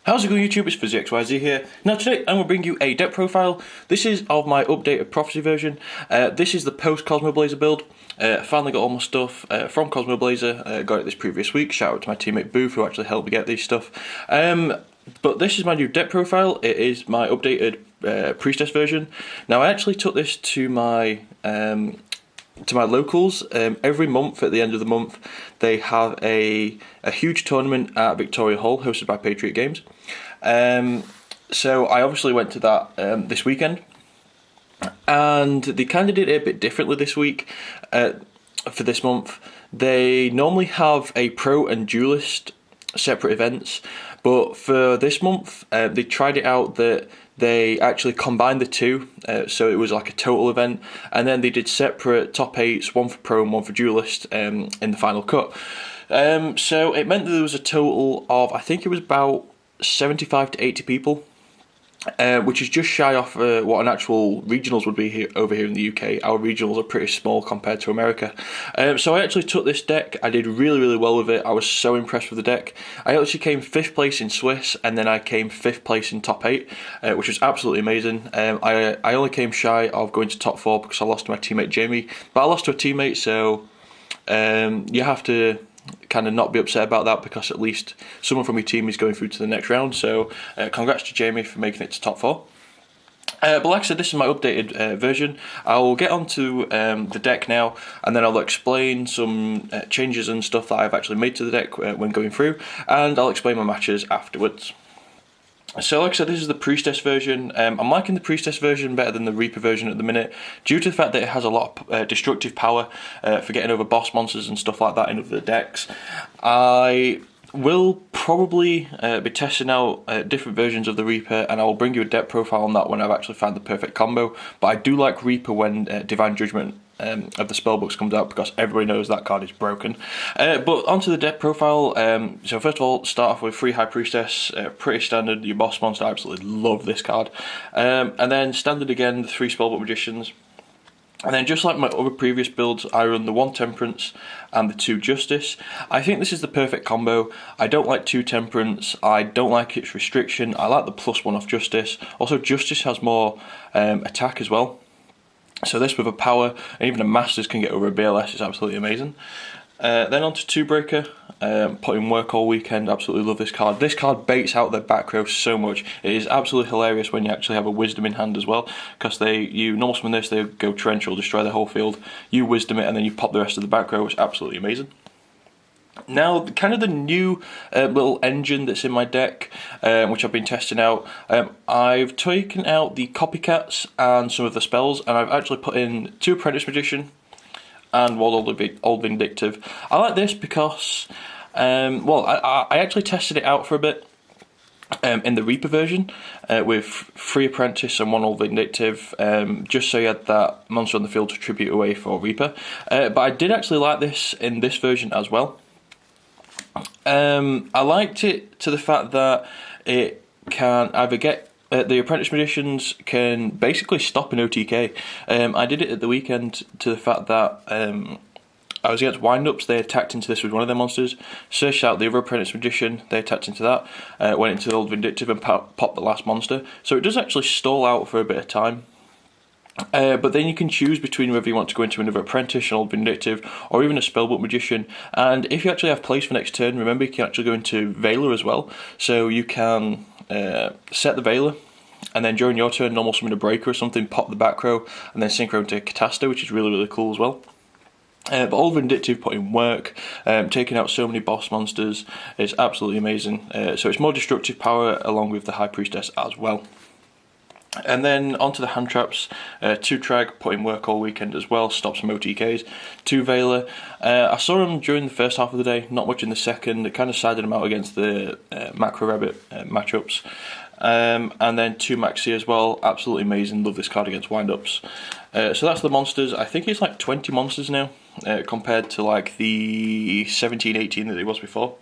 How's it going, YouTube? It's FuzzyXYZ here. Now today I'm going to bring you a deck profile. This is of my updated Prophecy version. This is the post-Cosmoblazer build. Finally got all my stuff from Cosmoblazer. Got it this previous week. Shout out to my teammate Booth who actually helped me get these stuff. But this is my new deck profile. It is my updated Priestess version. Now I actually took this to my locals. Every month at the end of the month they have a huge tournament at Victoria Hall hosted by Patriot Games. So I obviously went to that this weekend, and they kind of did it a bit differently this week. For this month they normally have a pro and duelist separate events, but for this month they tried it out that they actually combined the two, so it was like a total event, and then they did separate top 8s, one for pro and one for duelist in the final cut. So it meant that there was a total of, I think it was about 75 to 80 people, which is just shy off what an actual regionals would be here over here in the UK. Our regionals are pretty small compared to America. So I actually took this deck. I did really well with it. I was so impressed with the deck. I actually came 5th place in Swiss, and then I came 5th place in top 8, which was absolutely amazing. I only came shy of going to top 4 because I lost to my teammate Jamie, but I lost to a teammate, so you have to kind of not be upset about that, because at least someone from your team is going through to the next round. So congrats to Jamie for making it to top 4. But like I said, this is my updated version. I'll get onto the deck now, and then I'll explain some changes and stuff that I've actually made to the deck when going through, and I'll explain my matches afterwards. So like I said, this is the Priestess version. I'm liking the Priestess version better than the Reaper version at the minute, due to the fact that it has a lot of destructive power for getting over boss monsters and stuff like that in other decks. I will probably be testing out different versions of the Reaper, and I will bring you a deck profile on that when I've actually found the perfect combo. But I do like Reaper when Divine Judgment of the Spellbooks comes out, because everybody knows that card is broken. But onto the deck profile. So first of all, start off with 3 High Priestess, pretty standard, your boss monster. I absolutely love this card. And then standard again, the 3 Spellbook Magicians. And then just like my other previous builds, I run the 1 Temperance and the 2 Justice. I think this is the perfect combo. I don't like 2 Temperance, I don't like its restriction, I like the +1 off Justice. Also Justice has more attack as well. So this with a power, and even a Masters can get over a BLS, is absolutely amazing. Then on to 2 Breaker, put in work all weekend, absolutely love this card. This card baits out their back row so much. It is absolutely hilarious when you actually have a Wisdom in hand as well, because you normal summon this, they go Torrential, destroy the whole field, you Wisdom it, and then you pop the rest of the back row. It's absolutely amazing. Now, kind of the new little engine that's in my deck, which I've been testing out, I've taken out the copycats and some of the spells, and I've actually put in 2 Apprentice Magician and 1 Old Vindictive. I like this because, well, I actually tested it out for a bit in the Reaper version with 3 Apprentice and 1 Old Vindictive, just so you had that monster on the field to tribute away for Reaper. But I did actually like this in this version as well. I liked it to the fact that it can either get the Apprentice Magicians can basically stop an OTK. I did it at the weekend to the fact that I was against Windups, they attacked into this with one of their monsters, searched out the other Apprentice Magician, they attacked into that, went into the Old Vindictive and popped the last monster. So it does actually stall out for a bit of time. But then you can choose between whether you want to go into another Apprentice, an Old Vindictive, or even a Spellbook Magician. And if you actually have place for next turn, remember you can actually go into Veiler as well. So you can set the Veiler, and then during your turn normal summon a Breaker or something, pop the back row, and then synchro into Catasta, which is really cool as well. But Old Vindictive put in work, taking out so many boss monsters, it's absolutely amazing. So it's more destructive power along with the High Priestess as well. And then onto the hand traps, 2 Trag, put in work all weekend as well, stop some OTKs, 2 Veiler. I saw them during the first half of the day, not much in the second. It kind of sided them out against the Macro Rabbit matchups. And then 2 Maxi as well, absolutely amazing, love this card against Windups. So that's the monsters. I think it's like 20 monsters now, compared to like the 17, 18 that it was before.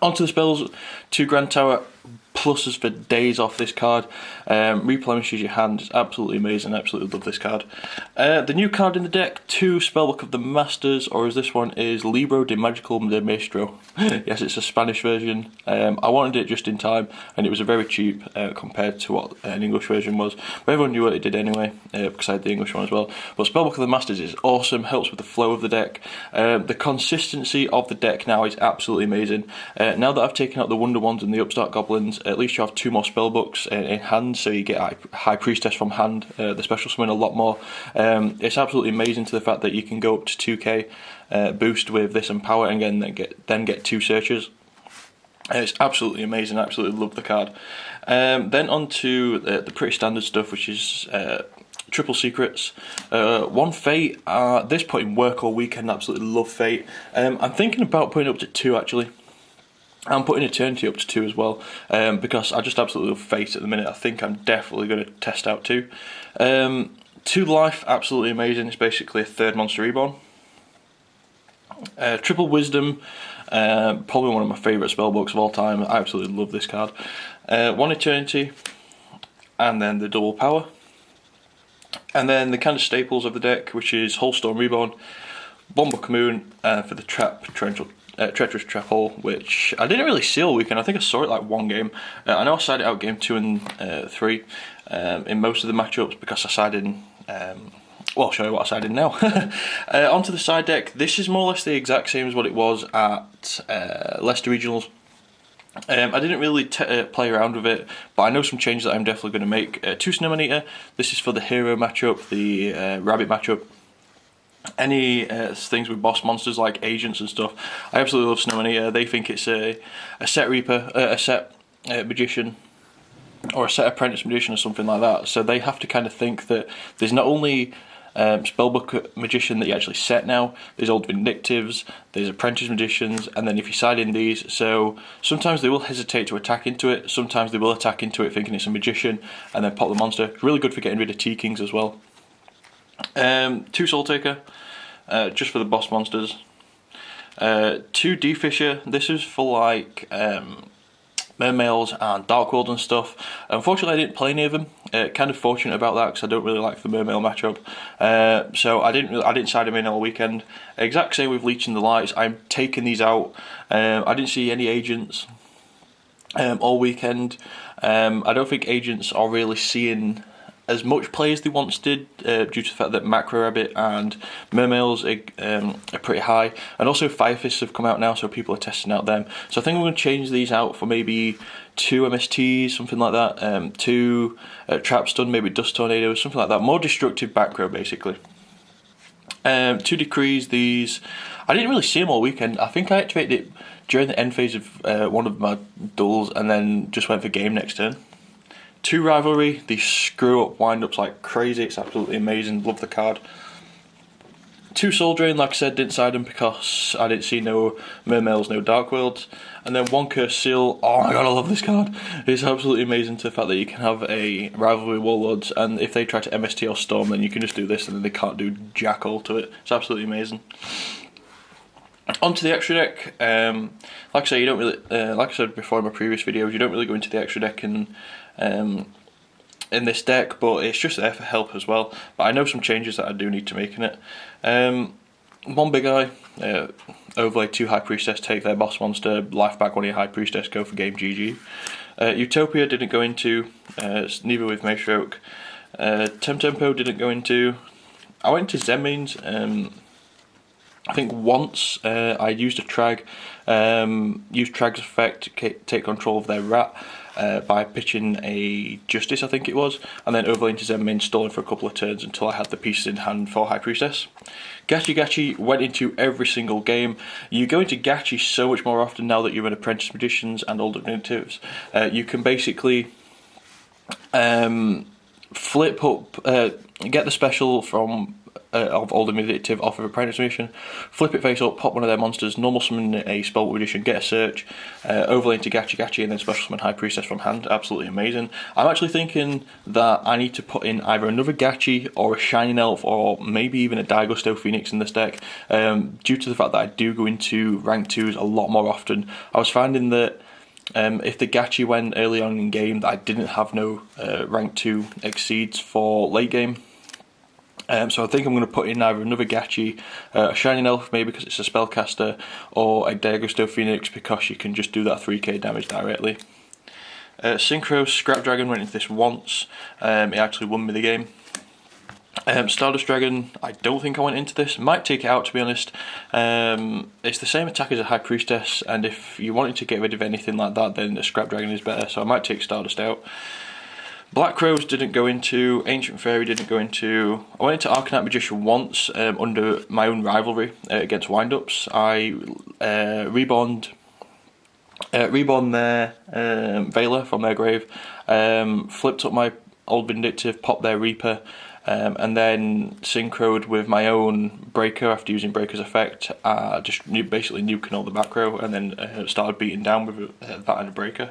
Onto the spells, 2 Grand Tower, pluses for days off this card. Replenishes your hand. It's absolutely amazing. I absolutely love this card. The new card in the deck, 2 Spellbook of the Masters, or as this one is, Libro de Magical de Maestro. Yes, it's a Spanish version. I wanted it just in time, and it was very cheap compared to what an English version was. But everyone knew what it did anyway, because I had the English one as well. But Spellbook of the Masters is awesome, helps with the flow of the deck. The consistency of the deck now is absolutely amazing. Now that I've taken out the Wonder Wands and the Upstart Goblins, at least you have 2 more Spellbooks in hand, so you get High Priestess from hand, the special summon a lot more. It's absolutely amazing to the fact that you can go up to 2k boost with this and power, and again then get 2 searches. It's absolutely amazing. I absolutely love the card. Then on to the pretty standard stuff, which is triple secrets. 1 Fate. This put in work all weekend. Absolutely love Fate. I'm thinking about putting it up to 2 actually. I'm putting Eternity up to 2 as well, because I just absolutely love Fate at the minute. I think I'm definitely going to test out 2. 2 Life, absolutely amazing. It's basically a 3rd Monster Reborn. Triple Wisdom, probably one of my favourite spellbooks of all time. I absolutely love this card. 1 Eternity, and then the double power. And then the kind of staples of the deck, which is Holstorm Reborn, Bomber Moon for the Treacherous Trap Hole, which I didn't really see all weekend. I think I saw it like 1 game. I know I sided out game 2 and 3 in most of the matchups because I sided in. Well, I'll show you what I sided in now. Onto the side deck. This is more or less the exact same as what it was at Leicester Regionals. I didn't really play around with it, but I know some changes that I'm definitely going to make. 2 Snowman Eater. This is for the hero matchup, the rabbit matchup. Any things with boss monsters like agents and stuff. I absolutely love Snowman Eater. They think it's a set Reaper, a set Magician, or a set Apprentice Magician or something like that. So they have to kind of think that there's not only Spellbook Magician that you actually set now, there's Old Vindictives, there's Apprentice Magicians, and then if you side in these, so sometimes they will hesitate to attack into it, sometimes they will attack into it thinking it's a Magician, and then pop the monster. It's really good for getting rid of T-Kings as well. 2 Soul Taker, just for the boss monsters. 2 D-Fisher, this is for like Mermails and Dark World and stuff. Unfortunately I didn't play any of them. Kind of fortunate about that because I don't really like the Mermail matchup. So I didn't side them in all weekend. Exact same with Leech and the Lights. I'm taking these out. I didn't see any agents all weekend. I don't think agents are really seeing as much play as they once did, due to the fact that Macro Rabbit and Mermails are pretty high, and also Fire Fists have come out now, so people are testing out them. So I think we're going to change these out for maybe 2 MSTs, something like that, 2 Trap Stun, maybe Dust Tornadoes, something like that. More destructive back row, basically. 2 Decrees, these I didn't really see them all weekend. I think I activated it during the end phase of one of my duels, and then just went for game next turn. 2 Rivalry, these screw up wind-ups like crazy. It's absolutely amazing, love the card. 2 Soul Drain, like I said, didn't side them because I didn't see no Mermails, no Dark Worlds. And then 1 Cursed Seal, oh my god, I love this card. It's absolutely amazing to the fact that you can have a Rivalry Warlords, and if they try to MST or Storm, then you can just do this and then they can't do jack all to it. It's absolutely amazing. Onto the extra deck, like I say, you don't really, like I said before in my previous videos, you don't really go into the extra deck in this deck, but it's just there for help as well. But I know some changes that I do need to make in it. 1 Big Eye, overlay 2 High Priestess, take their boss monster, life back 1 of your High Priestess, go for game GG. Utopia didn't go into, neither with Maestroke. Tempo didn't go into. I went to Zenmains. I think once I used a Trag, used Trag's effect to take control of their rat by pitching a Justice, I think it was, and then overlaying to Zenmain, stalling for a couple of turns until I had the pieces in hand for High Priestess. Gachi went into every single game. You go into Gachi so much more often now that you're in Apprentice Magicians and Older Natives. You can basically flip up, get the special from of Older Meditative off of Apprentice Magician, flip it face up, pop one of their monsters, normal summon a Spellbook Magician, get a search, overlay into Gachi, and then special summon High Priestess from hand. Absolutely amazing. I'm actually thinking that I need to put in either another Gachi or a Shining Elf or maybe even a Daigusto Phoenix in this deck, due to the fact that I do go into rank 2s a lot more often. I was finding that If the gachi went early on in game, I didn't have no rank 2 exceeds for late game. So I think I'm going to put in either another gachi, a Shining Elf maybe because it's a spellcaster, or a Daigusto Phoenix because you can just do that 3k damage directly. Synchro Scrap Dragon went into this once, it actually won me the game. Stardust Dragon, I don't think I went into this, might take it out to be honest. It's the same attack as a High Priestess, and if you wanted to get rid of anything like that then the Scrap Dragon is better, so I might take Stardust out. Black Crows didn't go into, Ancient Fairy didn't go into. I went into Arcanite Magician once under my own rivalry against Windups. I reborned their Veiler from their grave, flipped up my old Vindictive, popped their Reaper, and then synchroed with my own Breaker after using Breaker's effect, just basically nuking all the back row, and then started beating down with that and a Breaker.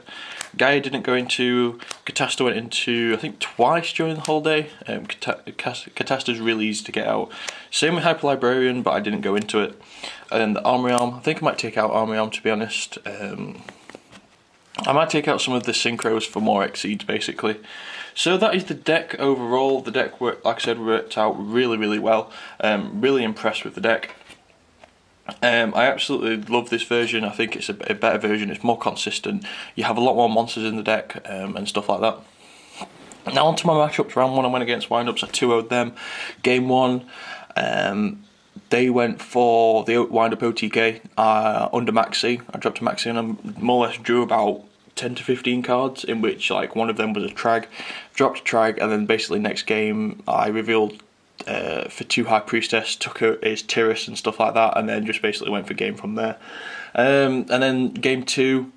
Gaia didn't go into, Catasta went into I think twice during the whole day. Catasta's really easy to get out. Same with Hyper Librarian, but I didn't go into it. And then the Armory Arm, I think I might take out Armory Arm to be honest. I might take out some of the synchros for more exceeds basically. So that is the deck overall. The deck, like I said, worked out really well. Really impressed with the deck. I absolutely love this version. I think it's a better version. It's more consistent. You have a lot more monsters in the deck and stuff like that. Now onto my matchups. Round 1 I went against Windups. I 2-0'd them. Game 1, they went for the Windup OTK under Maxi. I dropped a Maxi and I more or less drew about 10 to 15 cards, in which like one of them was a Trag. Dropped a Trag, and then basically next game I revealed for 2 High Priestess, took his Tyrus and stuff like that, and then just basically went for game from there. And then game 2,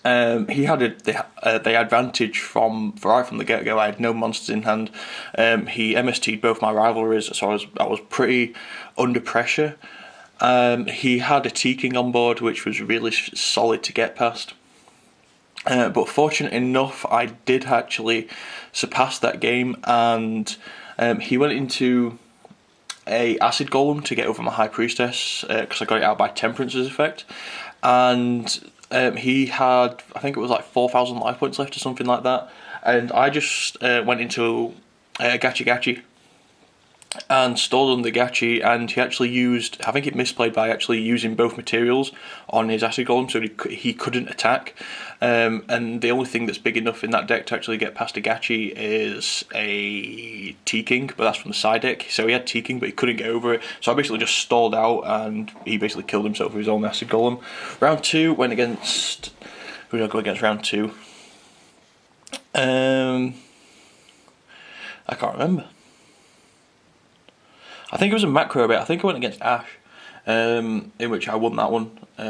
he had the advantage from the get-go. I had no monsters in hand. He MST'd both my rivalries, so I was pretty under pressure. He had a T-King on board, which was really solid to get past. But fortunate enough, I did actually surpass that game, and he went into a Acid Golem to get over my High Priestess because I got it out by Temperance's effect, and he had, I think it was like 4,000 life points left or something like that, and I just went into Gachi and stalled on the Gachi, and he actually used, I think he misplayed by actually using both materials on his Acid Golem, so he couldn't attack. And the only thing that's big enough in that deck to actually get past a Gachi is a T-King, but that's from the side deck. So he had T-King, but he couldn't get over it. So I basically just stalled out, and he basically killed himself with his own Acid Golem. Round 2 went against, who did I go against round 2? I can't remember. I think it was a macro bit. I think I went against Ash, in which I won that one.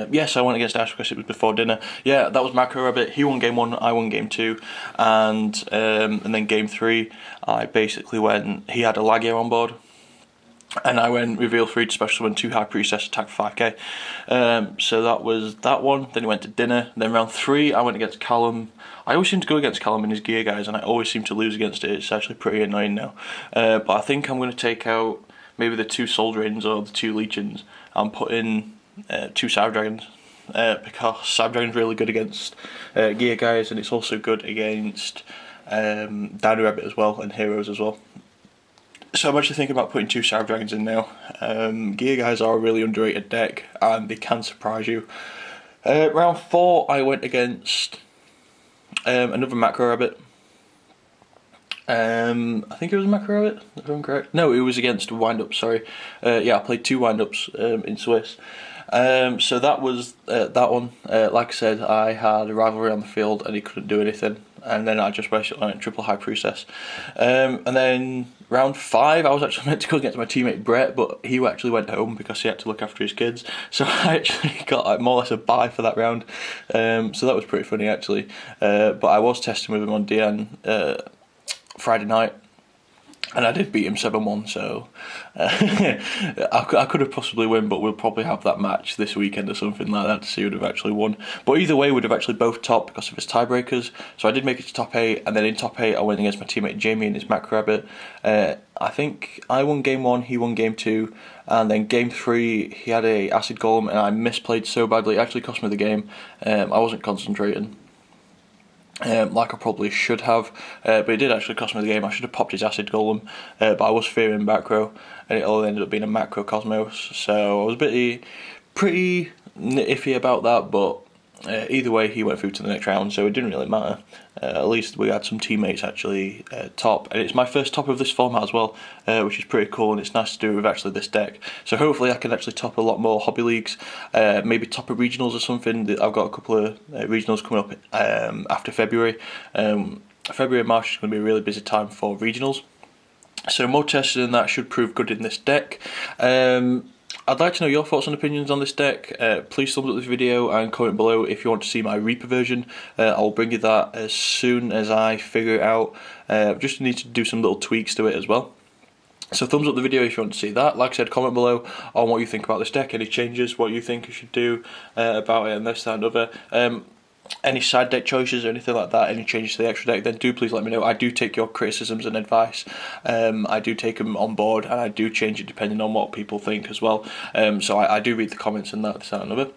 Yes, I went against Ash because it was before dinner. Yeah, that was macro rabbit. He won game 1, I won game 2, and then game 3, I basically went. He had a Lagia on board, and I went reveal 3 to special summon 2 High Priestess, attack 5k. So that was that one. Then he went to dinner. Then round 3, I went against Callum. I always seem to go against Callum in his gear, guys, and I always seem to lose against it. It's actually pretty annoying now. But I think I'm going to take out maybe the 2 Soul Drains or the 2 Legions and put in 2 Cyber Dragons, because Cyber Dragon's really good against gear guys, and it's also good against Dino Rabbit as well, and Heroes as well. So I'm actually thinking about putting 2 Cyber Dragons in now. Gear guys are a really underrated deck, and they can surprise you. Round 4 I went against another Macro Rabbit. I think it was Macro Rabbit, if I'm correct. No, it was against Windups, sorry. Yeah, I played 2 Windups in Swiss. So that was that one. Like I said, I had a rivalry on the field and he couldn't do anything. And then I just basically went triple High Priestess. And then round 5, I was actually meant to go against my teammate Brett, but he actually went home because he had to look after his kids. So I actually got like more or less a bye for that round. So that was pretty funny actually. But I was testing with him on DN Friday night, And I did beat him 7-1, so I could have possibly won, but we'll probably have that match this weekend or something like that to see who would have actually won. But either way, we'd have actually both topped because of his tiebreakers. So I did make it to top 8, and then in top 8 I went against my teammate Jamie and his Mac Rabbit. I think I won game 1, he won game 2, and then game 3 he had a acid golem and I misplayed so badly it actually cost me the game. I wasn't concentrating. Like I probably should have, but it did actually cost me the game. I should have popped his acid golem, but I was fearing macro, and it all ended up being a macro cosmos. So I was pretty iffy about that, but either way, he went through to the next round, so it didn't really matter. At least we had some teammates actually top, and it's my first top of this format as well, which is pretty cool, and it's nice to do with actually this deck. So hopefully I can actually top a lot more hobby leagues, maybe top of regionals or something. I've got a couple of regionals coming up after February. February and March is going to be a really busy time for regionals, so more testing than that should prove good in this deck. I'd like to know your thoughts and opinions on this deck. Please thumbs up this video and comment below if you want to see my Reaper version. I'll bring you that as soon as I figure it out. Just need to do some little tweaks to it as well. So thumbs up the video if you want to see that. Like I said, comment below on what you think about this deck, any changes, what you think I should do about it and this, that and other. Any side deck choices or anything like that, any changes to the extra deck, then do please let me know. I do take your criticisms and advice. I do take them on board, and I do change it depending on what people think as well. So I do read the comments and that and other.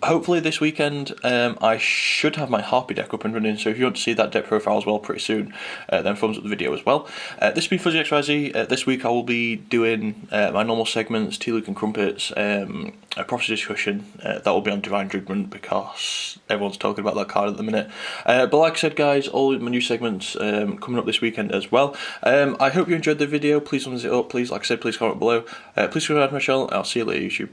Hopefully this weekend I should have my Harpy deck up and running, so if you want to see that deck profile as well pretty soon, then thumbs up the video as well. This has been FuzzyXYZ. This week I will be doing my normal segments, Tea Luke and Crumpets, a prophecy discussion. That will be on Divine Judgment because everyone's talking about that card at the minute. But like I said guys, all my new segments coming up this weekend as well. I hope you enjoyed the video. Please thumbs it up, please, like I said, please comment below. Please subscribe to my channel, and I'll see you later YouTube.